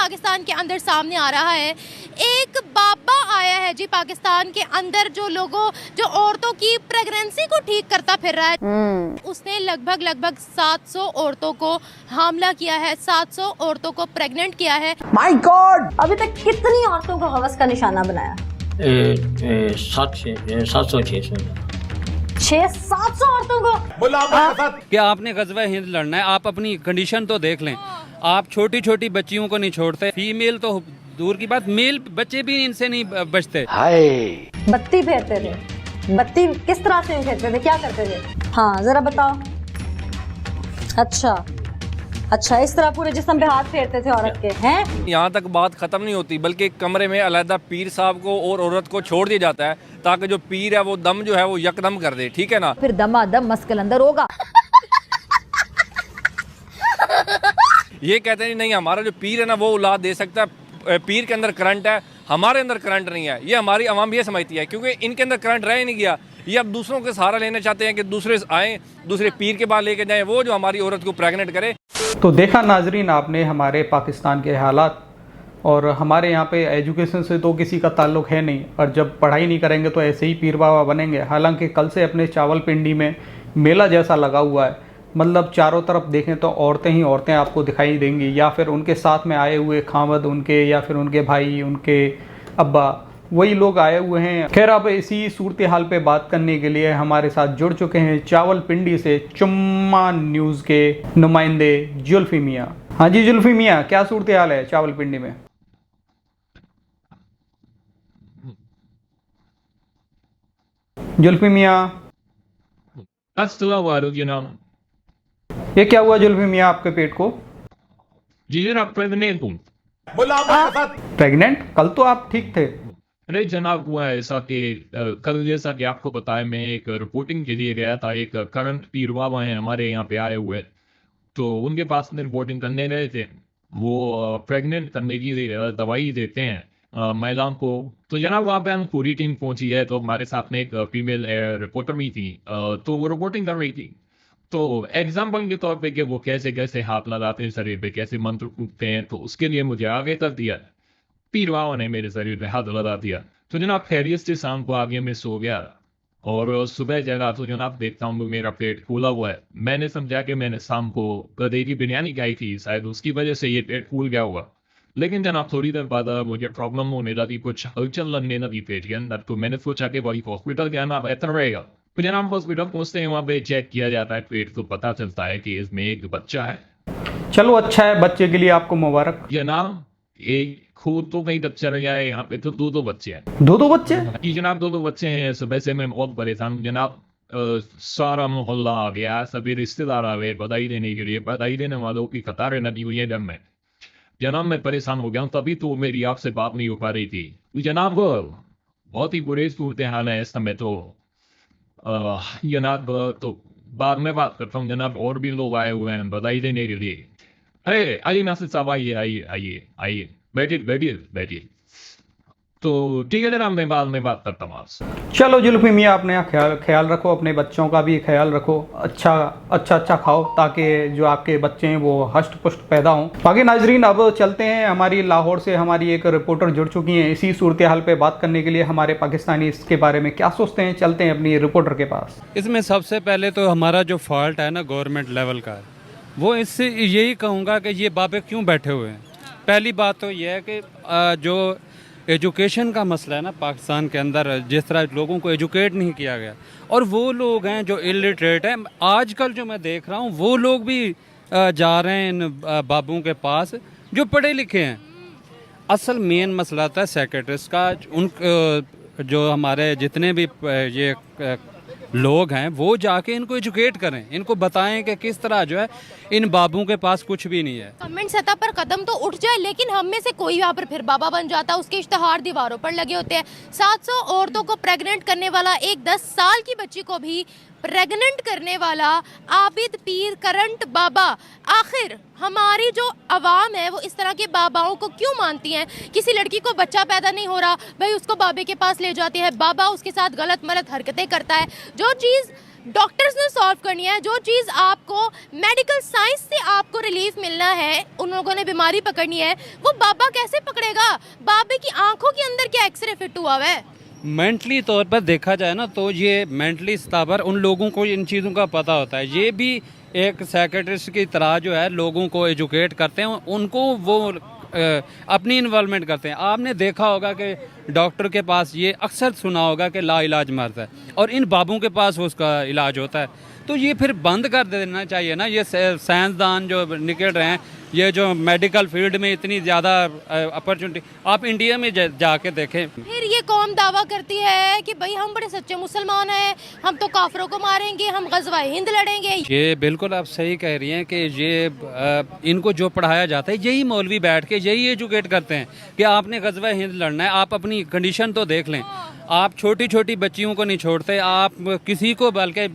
पाकिस्तान के अंदर सामने आ रहा है। एक बाबा आया है जी पाकिस्तान के अंदर जो औरतों की प्रेगनेंसी को ठीक करता फिर रहा है। उसने लगभग 700 औरतों को हामला किया है, 700 औरतों को प्रेग्नेंट किया है। माय गॉड, अभी तक कितनी औरतों को हवस का निशाना बनाया? 600-700 औरतों को। क्या आपने गज़वा हिंद लड़ना है? आप अपनी कंडीशन तो देख लें। आप छोटी छोटी बच्चियों को नहीं छोड़ते, फीमेल तो दूर की बात, मेल बच्चे भी इनसे नहीं बचते। बत्ती फेरते थे। बत्ती किस तरह से फेरते थे, क्या करते थे? हाँ जरा बताओ। अच्छा, इस तरह पूरे जिस्म पे हाथ फेरते थे औरत के, हैं? यहाँ तक बात खत्म नहीं होती, बल्कि एक कमरे में अलहदा पीर साहब को और औरत को छोड़ दिया जाता है, ताकि जो पीर है वो दम जो है वो यकदम कर दे, ठीक है ना? फिर दमादम मस्कल अंदर होगा। ये कहते हैं नहीं, हमारा जो पीर है ना वो औलाद दे सकता है, पीर के अंदर करंट है, हमारे अंदर करंट नहीं है। ये हमारी आवाम ये समझती है, क्योंकि इनके अंदर करंट रह ही नहीं गया। ये अब दूसरों के सहारा लेना चाहते हैं कि दूसरे आए, दूसरे पीर के बाद लेके जाएं, वो जो हमारी औरत को प्रेग्नेंट करे। तो देखा नाजरीन आपने हमारे पाकिस्तान के हालात, और हमारे यहाँ पे एजुकेशन से तो किसी का ताल्लुक है नहीं, और जब पढ़ाई नहीं करेंगे तो ऐसे ही पीर बाबा बनेंगे। हालांकि कल से अपने चावलपिंडी में मेला जैसा लगा हुआ है, मतलब चारों तरफ देखें तो औरतें ही औरतें आपको दिखाई देंगी, या फिर उनके साथ में आए हुए खामद उनके, या फिर उनके भाई, उनके अब्बा, वही लोग आए हुए हैं। खैर अब इसी सूरत हाल पे बात करने के लिए हमारे साथ जुड़ चुके हैं चावलपिंडी से चुम्मा न्यूज़ के नुमाइंदे जुल्फी मियाँ। हाँ जी जुल्फी मियाँ, क्या सूरत हाल है चावलपिंडी में? जुल्फी मियाँ, ये क्या हुआ जुल्फी मियाँ आपके पेट को? जी जनाब, प्रेग्नेंट हूँ। प्रेग्नेंट? कल तो आप ठीक थे। अरे जनाब, हुआ ऐसा कि कल जैसा कि आपको पता है, मैं एक रिपोर्टिंग के लिए गया था। एक करंट पीर बाबा हैं हमारे यहाँ पे आए हुए, तो उनके पास में रिपोर्टिंग करने गए थे। वो प्रेग्नेंट करने की दवाई देते हैं महिलाओं को। तो जनाब वहाँ पे हम पूरी टीम पहुंची है, तो हमारे साथ में एक फीमेल रिपोर्टर भी थी, तो वो रिपोर्टिंग कर रही थी। तो एग्जाम्पल के तौर पे कि वो कैसे कैसे हाथ लगाते हैं शरीर पे, कैसे मंत्र फूकते हैं, तो उसके लिए मुझे आगे कर दिया। पीर बाबा ने मेरे शरीर पे हाथ लगा दिया। तो जनाब खैरियत से शाम को आगे मैं सो गया, और सुबह जगह तो जनाब देखता हूँ मेरा पेट फूला हुआ है। मैंने समझा कि मैंने शाम को गधे की बिरयानी खाई थी, शायद उसकी वजह से ये पेट फूल गया हुआ। लेकिन जनाब थोड़ी देर बाद मुझे प्रॉब्लम होने लगी, कुछ हलचल लगने लगी पेट के अंदर। तो मैंने सोचा कि वही हॉस्पिटल जाना बेहतर रहेगा। तो जनाब हॉस्पिटल पहुंचते हैं, वहाँ पे चेक किया जाता है पेट, तो पता चलता है कि इसमें एक बच्चा है। चलो अच्छा है, बच्चे के लिए आपको मुबारक। जनाब एक खुद तो नहीं बच्चा रहा है, यहाँ पे तो दो बच्चे हैं। दो बच्चे? जी जनाब, दो बच्चे हैं। सुबह से मैं बहुत परेशान हूँ जनाब। सारा मोहल्ला आ गया, सभी रिश्तेदार आ गए बधाई देने के लिए। बधाई देने वालों की कतारें लगी हुई है जब में। जनाब मैं परेशान हो गया हूँ, तभी तो मेरी आपसे बात नहीं हो पा रही थी। जनाब बहुत ही बुरी सूरत हाल है इस समय। तो जनाब तो बाद में बात करता हूँ जनाब। और भी लोग आए हुए हैं बधाई देने के लिए। अरे आइए नासिर साहब, आइए बैठिए। तो ठीक है जनाब, मैं बाद में बात करता हूँ आपसे। चलो जुल्फी मियाँ, अपने ख्याल रखो, अपने बच्चों का भी ख्याल रखो। अच्छा खाओ, ताकि जो आपके बच्चे हैं वो हष्ट पुष्ट पैदा हों। बाकी नाजरीन अब चलते हैं, हमारी लाहौर से हमारी एक रिपोर्टर जुड़ चुकी हैं इसी सूरत हाल पे बात करने के लिए। हमारे पाकिस्तानी इसके बारे में क्या सोचते हैं, चलते हैं अपनी रिपोर्टर के पास। इसमें सबसे पहले तो हमारा जो फॉल्ट है ना गवर्नमेंट लेवल का, वो इससे यही कहूँगा कि ये बाबे क्यों बैठे हुए हैं। पहली बात तो यह है कि जो एजुकेशन का मसला है ना पाकिस्तान के अंदर, जिस तरह लोगों को एजुकेट नहीं किया गया, और वो लोग हैं जो इलिटरेट हैं। आजकल जो मैं देख रहा हूँ वो लोग भी जा रहे हैं इन बाबुओं के पास जो पढ़े लिखे हैं। असल मेन मसला था सेक्रेटरीज का। उन जो हमारे जितने भी ये लोग हैं वो जाके इनको एजुकेट करें, इनको बताएं कि किस तरह जो है इन बाबुओं के पास कुछ भी नहीं है। गवर्नमेंट सतह पर कदम तो उठ जाए, लेकिन हम में से कोई यहाँ पर फिर बाबा बन जाता है। उसके इश्तहार दीवारों पर लगे होते हैं। 700 औरतों को प्रेग्नेंट करने वाला, एक 10 साल की बच्ची को भी प्रेग्नेंट करने वाला आबिद पीर करंट बाबा। आखिर हमारी जो आवाम है वो इस तरह के बाबाओं को क्यों मानती हैं? किसी लड़की को बच्चा पैदा नहीं हो रहा, भाई उसको बाबे के पास ले जाते हैं, बाबा उसके साथ गलत मलत हरकतें करता है। जो चीज़ डॉक्टर्स ने सॉल्व करनी है। जो चीज़ आपको मेडिकल साइंस से आपको रिलीफ मिलना है, उन लोगों ने बीमारी पकड़नी है, वो बाबा कैसे पकड़ेगा? बाबे की आंखों के अंदर क्या एक्सरे फिट हुआ हुआ है? मेंटली तौर पर देखा जाए ना तो ये मेंटली स्टाबर उन लोगों को इन चीज़ों का पता होता है। ये भी एक साइकेट्रिस्ट की तरह जो है लोगों को एजुकेट करते हैं, उनको वो अपनी इन्वॉल्वमेंट करते हैं। आपने देखा होगा कि डॉक्टर के पास ये अक्सर सुना होगा कि ला इलाज मर्द है, और इन बाबों के पास उसका इलाज होता है। तो ये फिर बंद कर देना चाहिए ना। ये साइंसदान जो निकल रहे हैं, ये जो मेडिकल फील्ड में इतनी ज़्यादा अपॉर्चुनिटी, आप इंडिया में जाके देखें। फिर ये कौम दावा करती है कि भाई हम बड़े सच्चे मुसलमान हैं, हम तो काफिरों को मारेंगे, हम गज़वा हिंद लड़ेंगे। ये बिल्कुल आप सही कह रही हैं कि ये इनको जो पढ़ाया जाता है, यही मौलवी बैठ के यही एजुकेट करते हैं कि आपने गज़वा हिंद लड़ना है। आप अपनी कंडीशन तो देख लें। आप छोटी छोटी बच्चियों को नहीं छोड़ते, आप किसी को, बल्कि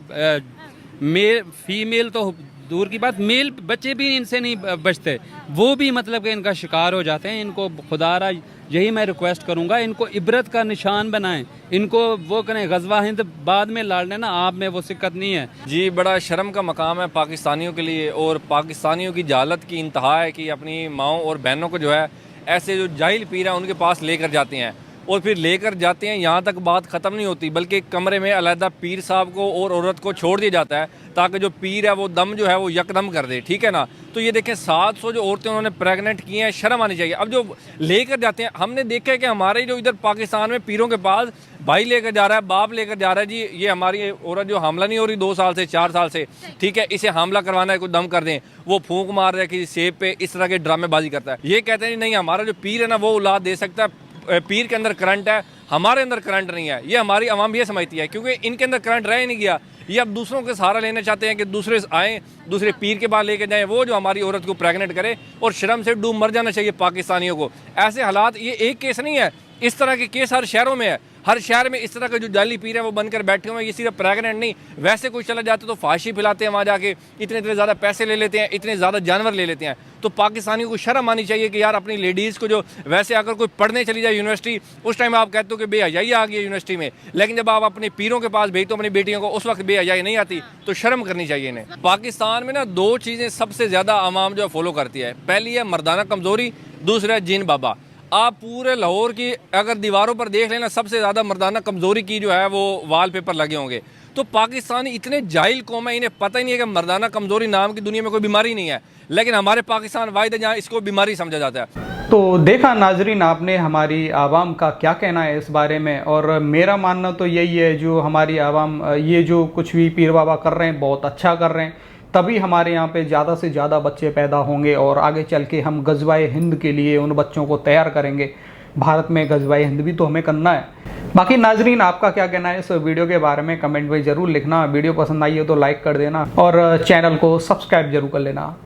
मेल फीमेल तो दूर की बात, मेल बच्चे भी इनसे नहीं बचते, वो भी मतलब कि इनका शिकार हो जाते हैं। इनको खुदारा यही मैं रिक्वेस्ट करूंगा, इनको इबरत का निशान बनाएं, इनको वो करें। गज़वा हिंद बाद में लड़ने ना, आप में वो सिक्कत नहीं है। जी, बड़ा शर्म का मकाम है पाकिस्तानियों के लिए, और पाकिस्तानियों की जहालत की इंतहा है कि अपनी माओं और बहनों को जो है ऐसे जो जाहिल पीर है उनके पास लेकर जाते हैं, और फिर लेकर जाते हैं। यहाँ तक बात ख़त्म नहीं होती, बल्कि कमरे में अलहदा पीर साहब को और औरत को छोड़ दिया जाता है ताकि जो पीर है वो दम जो है वो यकदम कर दे, ठीक है ना। तो ये देखें 700 जो औरतें उन्होंने प्रेग्नेंट की हैं, शर्म आनी चाहिए। अब जो लेकर जाते हैं, हमने देखा है कि हमारे जो इधर पाकिस्तान में पीरों के पास भाई लेकर जा रहा है, बाप लेकर जा रहा है, जी ये हमारी औरत जो हमला नहीं हो रही 2 साल से 4 साल से, ठीक है, इसे हमला करवाना है, कुछ दम कर दें, वो फूंक मार रहा है किसी सेब पे, इस तरह के ड्रामेबाजी करता है। ये कहते हैं नहीं हमारा जो पीर है ना वो औलाद दे सकता है, पीर के अंदर करंट है, हमारे अंदर करंट नहीं है। ये हमारी आवाम भी ये समझती है, क्योंकि इनके अंदर करंट रह ही नहीं गया। ये अब दूसरों के सहारा लेना चाहते हैं कि दूसरे आएँ, दूसरे पीर के पास लेके जाएं, वो जो हमारी औरत को प्रेग्नेंट करे, और शर्म से डूब मर जाना चाहिए पाकिस्तानियों को। ऐसे हालात, ये एक केस नहीं है, इस तरह के केस हर शहरों में है। हर शहर में इस तरह के जो जाली पीर है वो बनकर बैठे हुए हैं। ये सिर्फ प्रेग्नेंट नहीं, वैसे कोई चला जाते तो फांसी पिलाते हैं वहाँ जाके, इतने ज़्यादा पैसे ले लेते हैं, इतने ज़्यादा जानवर ले लेते हैं। तो पाकिस्तानियों को शर्म आनी चाहिए कि यार अपनी लेडीज़ को, जो वैसे अगर कोई पढ़ने चली जाए यूनिवर्सिटी, उस टाइम आप कहते हो कि बेहयाई आ गई है यूनिवर्सिटी में, लेकिन जब आप अपने पीरों के पास भेजते हो अपनी बेटियों को, उस वक्त बेहयाई नहीं आती। तो शर्म करनी चाहिए इन्हें। पाकिस्तान में ना 2 चीज़ें सबसे ज़्यादा आवाम जो फॉलो करती है। पहली है मर्दाना कमज़ोरी, दूसरा है जिन बाबा। आप पूरे लाहौर की अगर दीवारों पर देख लेना, सबसे ज़्यादा मर्दाना कमज़ोरी की जो है वो वॉलपेपर लगे होंगे। तो पाकिस्तानी इतने जाहिल कौम है, इन्हें पता ही नहीं है कि मर्दाना कमज़ोरी नाम की दुनिया में कोई बीमारी नहीं है, लेकिन हमारे पाकिस्तान वाहिद है जहाँ इसको बीमारी समझा जाता है। तो देखा नाजरीन आपने हमारी आवाम का क्या कहना है इस बारे में, और मेरा मानना तो यही है, जो हमारी आवाम ये जो कुछ भी पीर बाबा कर रहे हैं बहुत अच्छा कर रहे हैं, तभी हमारे यहाँ पे ज़्यादा से ज़्यादा बच्चे पैदा होंगे, और आगे चल के हम गज़वाए हिंद के लिए उन बच्चों को तैयार करेंगे। भारत में गज़वाए हिंद भी तो हमें करना है। बाकी नाजरीन आपका क्या कहना है इस वीडियो के बारे में कमेंट में ज़रूर लिखना। वीडियो पसंद आई हो तो लाइक कर देना, और चैनल को सब्सक्राइब जरूर कर लेना।